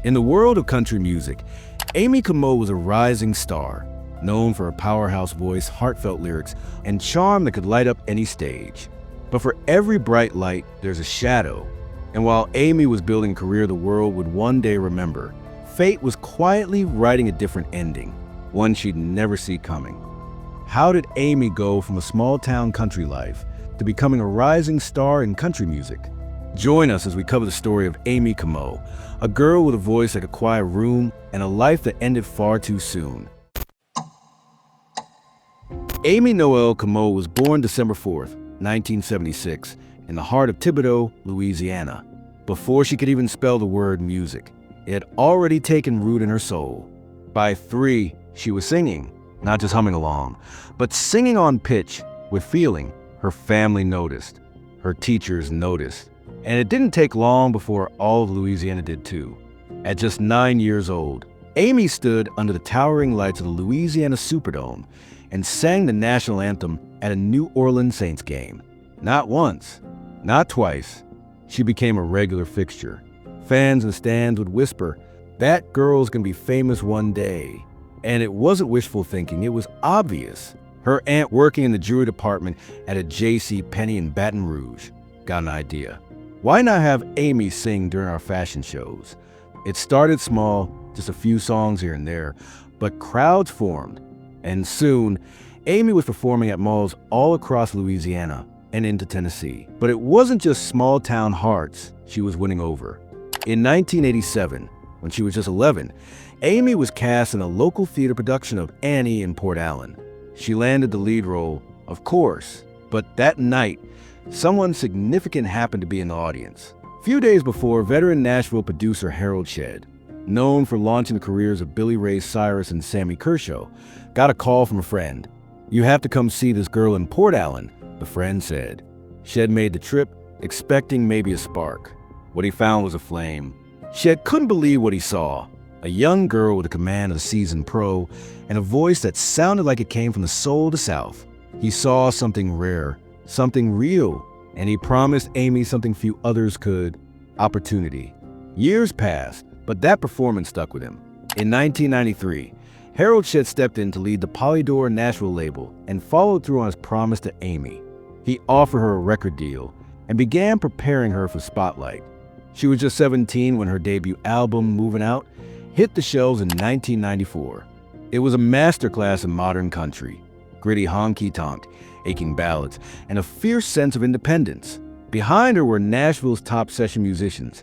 In the world of country music, Amie Comeaux was a rising star, known for her powerhouse voice, heartfelt lyrics, and charm that could light up any stage. But for every bright light, there's a shadow. And while Amie was building a career the world would one day remember, fate was quietly writing a different ending, one she'd never see coming. How did Amie go from a small-town country life to becoming a rising star in country music? Join us as we cover the story of Amie Comeaux, a girl with a voice that could quiet a room and a life that ended far too soon. Amie Noel Comeaux was born December 4th, 1976, in the heart of Thibodaux, Louisiana. Before she could even spell the word music, it had already taken root in her soul. By 3, she was singing, not just humming along, but singing on pitch with feeling. Her family noticed, her teachers noticed, and it didn't take long before all of Louisiana did too. At just 9 years old, Amie stood under the towering lights of the Louisiana Superdome and sang the national anthem at a New Orleans Saints game. Not once, not twice, she became a regular fixture. Fans in the stands would whisper, "That girl's gonna be famous one day." And it wasn't wishful thinking, it was obvious. Her aunt, working in the jewelry department at a J.C. Penney in Baton Rouge, got an idea. Why not have Amie sing during our fashion shows? It started small, just a few songs here and there, but crowds formed. And soon, Amie was performing at malls all across Louisiana and into Tennessee. But it wasn't just small-town hearts she was winning over. In 1987, when she was just 11, Amie was cast in a local theater production of Annie in Port Allen. She landed the lead role, of course, but that night, someone significant happened to be in the audience. A few days before, veteran Nashville producer Harold Shedd, known for launching the careers of Billy Ray Cyrus and Sammy Kershaw, got a call from a friend. "You have to come see this girl in Port Allen," the friend said. Shedd made the trip, expecting maybe a spark. What he found was a flame. Shedd couldn't believe what he saw. A young girl with the command of a seasoned pro and a voice that sounded like it came from the soul of the South. He saw something rare, something real, and he promised Amie something few others could: opportunity. Years passed, but that performance stuck with him. In 1993, Harold Shedd stepped in to lead the Polydor Nashville label and followed through on his promise to Amie. He offered her a record deal and began preparing her for spotlight. She was just 17 when her debut album, Moving Out, hit the shelves in 1994. It was a masterclass in modern country, gritty honky-tonk, aching ballads, and a fierce sense of independence. Behind her were Nashville's top session musicians,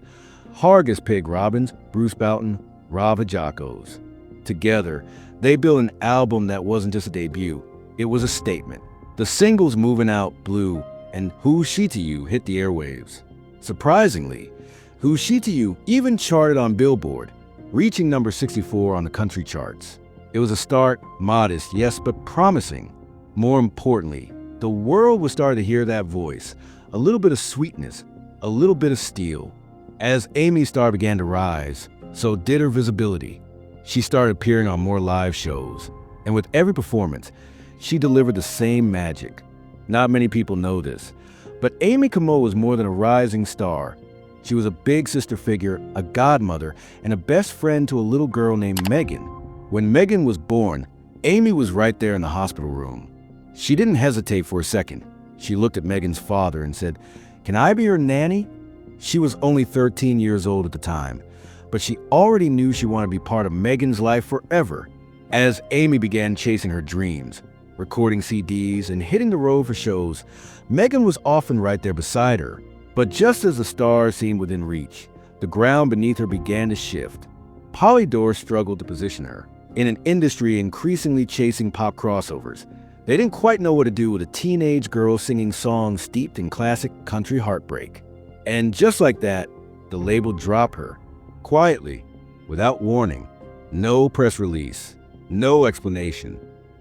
Hargus Pig Robbins, Bruce Boughton, Rob Hajakos. Together, they built an album that wasn't just a debut, it was a statement. The singles Moving Out blew, and Who's She to You hit the airwaves. Surprisingly, Who's She to You even charted on Billboard, reaching number 64 on the country charts. It was a start, modest, yes, but promising. More importantly, the world was starting to hear that voice, a little bit of sweetness, a little bit of steel. As Amie's star began to rise, so did her visibility. She started appearing on more live shows, and with every performance, she delivered the same magic. Not many people know this, but Amie Comeaux was more than a rising star. She was a big sister figure, a godmother, and a best friend to a little girl named Megan. When Megan was born, Amie was right there in the hospital room. She didn't hesitate for a second. She looked at Megan's father and said, "Can I be your nanny?" She was only 13 years old at the time, but she already knew she wanted to be part of Megan's life forever. As Amie began chasing her dreams, recording CDs and hitting the road for shows, Megan was often right there beside her. But just as the stars seemed within reach, the ground beneath her began to shift. Polydor struggled to position her. In an industry increasingly chasing pop crossovers, they didn't quite know what to do with a teenage girl singing songs steeped in classic country heartbreak. And just like that, the label dropped her, quietly, without warning. No press release, no explanation.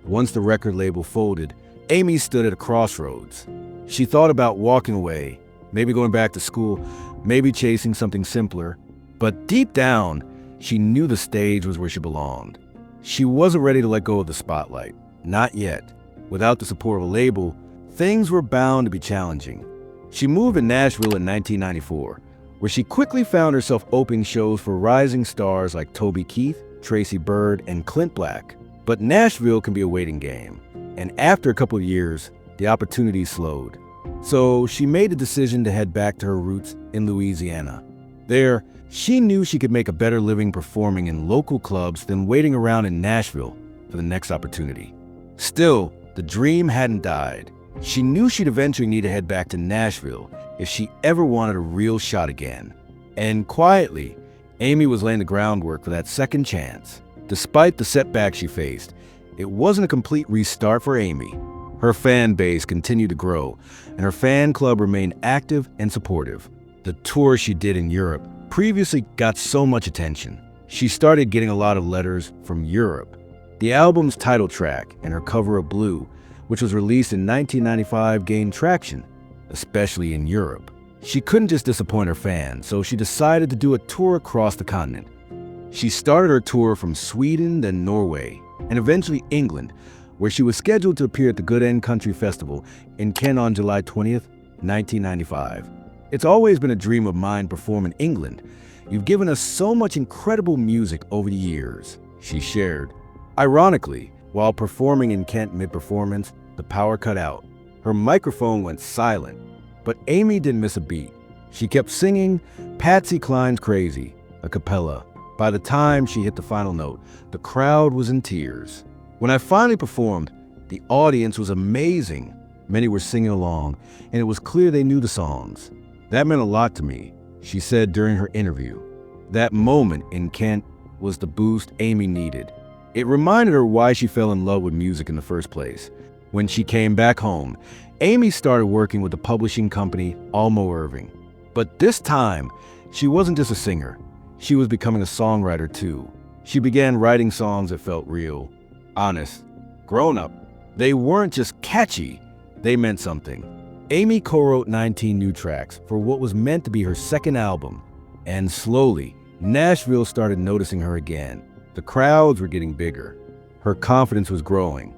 Once the record label folded, Amie stood at a crossroads. She thought about walking away, maybe going back to school, maybe chasing something simpler. But deep down, she knew the stage was where she belonged. She wasn't ready to let go of the spotlight, not yet. Without the support of a label, things were bound to be challenging. She moved to Nashville in 1994, where she quickly found herself opening shows for rising stars like Toby Keith, Tracy Byrd, and Clint Black. But Nashville can be a waiting game, and after a couple of years, the opportunity slowed. So she made the decision to head back to her roots in Louisiana. There, she knew she could make a better living performing in local clubs than waiting around in Nashville for the next opportunity. Still, the dream hadn't died. She knew she'd eventually need to head back to Nashville if she ever wanted a real shot again. And quietly, Amie was laying the groundwork for that second chance. Despite the setback she faced, it wasn't a complete restart for Amie. Her fan base continued to grow, and her fan club remained active and supportive. The tour she did in Europe previously got so much attention. She started getting a lot of letters from Europe. The album's title track and her cover of Blue, which was released in 1995, gained traction, especially in Europe. She couldn't just disappoint her fans, so she decided to do a tour across the continent. She started her tour from Sweden, then Norway, and eventually England, where she was scheduled to appear at the Good End Country Festival in Kent on July 20th, 1995. It's always been a dream of mine to perform in England. You've given us so much incredible music over the years, she shared. Ironically, while performing in Kent mid-performance, the power cut out. Her microphone went silent, but Amie didn't miss a beat. She kept singing Patsy Cline's Crazy, a cappella. By the time she hit the final note, the crowd was in tears. When I finally performed, the audience was amazing. Many were singing along, and it was clear they knew the songs. That meant a lot to me, she said during her interview. That moment in Kent was the boost Amie needed. It reminded her why she fell in love with music in the first place. When she came back home, Amie started working with the publishing company Almo Irving. But this time, she wasn't just a singer. She was becoming a songwriter too. She began writing songs that felt real, honest, grown-up. They weren't just catchy, they meant something. Amie co-wrote 19 new tracks for what was meant to be her second album. And slowly, Nashville started noticing her again. The crowds were getting bigger. Her confidence was growing.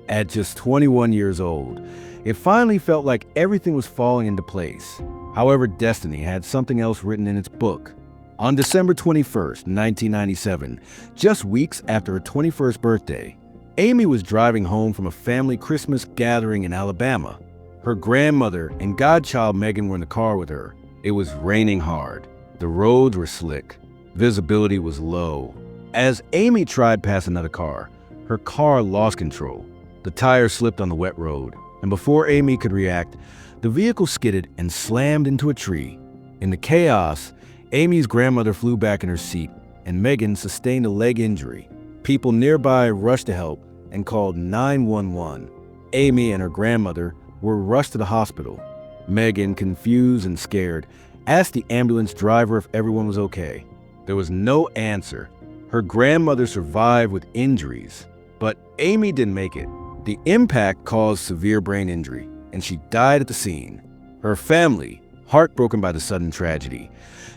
At just 21 years old, it finally felt like everything was falling into place. However, destiny had something else written in its book. On December 21st, 1997, just weeks after her 21st birthday, Amie was driving home from a family Christmas gathering in Alabama. Her grandmother and godchild Megan were in the car with her. It was raining hard. The roads were slick. Visibility was low. As Amie tried past another car, her car lost control. The tire slipped on the wet road, and before Amie could react, the vehicle skidded and slammed into a tree. In the chaos, Amie's grandmother flew back in her seat, and Megan sustained a leg injury. People nearby rushed to help and called 911. Amie and her grandmother were rushed to the hospital. Megan, confused and scared, asked the ambulance driver if everyone was okay. There was no answer. Her grandmother survived with injuries, but Amie didn't make it. The impact caused severe brain injury, and she died at the scene. Her family, heartbroken by the sudden tragedy,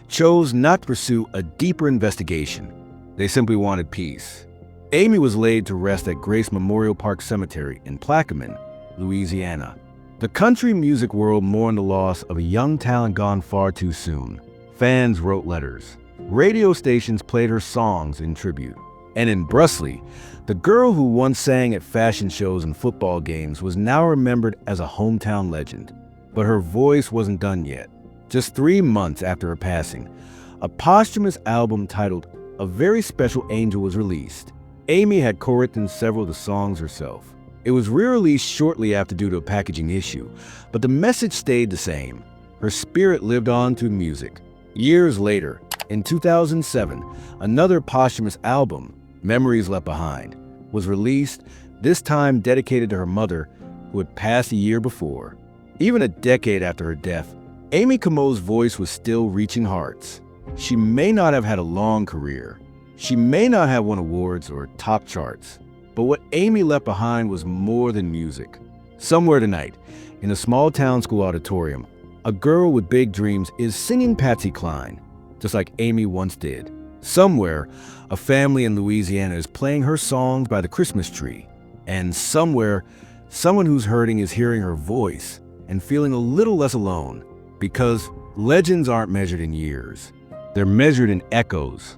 chose not to pursue a deeper investigation. They simply wanted peace. Amie was laid to rest at Grace Memorial Park Cemetery in Plaquemine, Louisiana. The country music world mourned the loss of a young talent gone far too soon. Fans wrote letters. Radio stations played her songs in tribute. And in Brussels, the girl who once sang at fashion shows and football games was now remembered as a hometown legend. But her voice wasn't done yet. Just 3 months after her passing, a posthumous album titled A Very Special Angel was released. Amie had co-written several of the songs herself. It was re-released shortly after due to a packaging issue, but the message stayed the same. Her spirit lived on through music. Years later, in 2007, another posthumous album, Memories Left Behind, was released, this time dedicated to her mother, who had passed a year before. Even a decade after her death, Amie Comeaux's voice was still reaching hearts. She may not have had a long career. She may not have won awards or top charts. But what Amie left behind was more than music. Somewhere tonight, in a small town school auditorium, a girl with big dreams is singing Patsy Cline, just like Amie once did. Somewhere, a family in Louisiana is playing her songs by the Christmas tree. And somewhere, someone who's hurting is hearing her voice and feeling a little less alone. Because Legends aren't measured in years. They're measured in echoes.